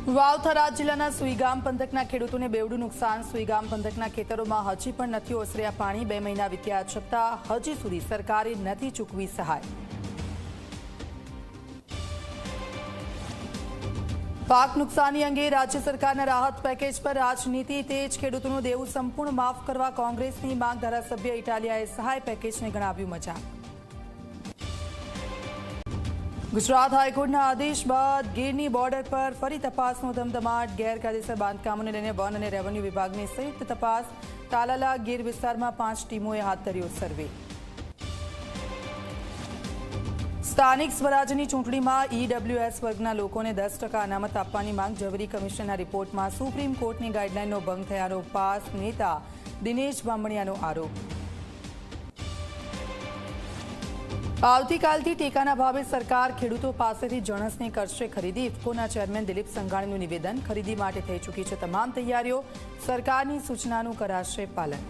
વાવથરા જિલ્લાના સુઈગામ પંથકના ખેડૂતોને બેવડું નુકસાન। સુઈગામ પંથકના ખેતરોમાં હજી પણ નથી ઓસર્યા પાણી। 2 મહિના વીત્યા છતાં હજી સુધી સરકારે નથી ચૂકવી સહાય। પાક નુકસાની અંગે રાજ્ય સરકારના રાહત પેકેજ પર રાજનીતિ તેજ। ખેડૂતોનું દેવું સંપૂર્ણ માફ કરવા કોંગ્રેસની માંગ। ધારાસભ્ય ઇટાલિયાએ સહાય પેકેજને ગણાવ્યું મજાક। गुजरात हाईकोर्टના આદેશ બાદ ગીરની બોર્ડર પર ફરી તપાસનો ધમધમાટ। ગેરકાયદેસર બાંધકામોને લઈને વન અને રેવન્યુ વિભાગની સંયુક્ત તપાસ। તાલાલા ગીર વિસ્તારમાં 5 ટીમોએ હાથ ધર્યો સર્વે। સ્થાનિક સ્વરાજ્યની ચૂંટણીમાં ઈડબ્લ્યુએસ વર્ગના લોકોને 10% અનામત આપવાની માંગ। ઝવેરી કમિશનના રિપોર્ટમાં સુપ્રીમ કોર્ટની ગાઈડલાઈનનો ભંગ થયાનો પાસ નેતા દિનેશ બામણિયાનો આરોપ। આવતીકાલથી ટેકાના ભાવે સરકાર ખેડૂતો પાસેથી જણસની કરશે ખરીદી। ઇફકોના ચેરમેન દિલીપ સંઘાણીનું નિવેદન। ખરીદી માટે થઈ ચૂકી છે તમામ તૈયારીઓ। સરકારની સૂચનાનું કરાશે પાલન।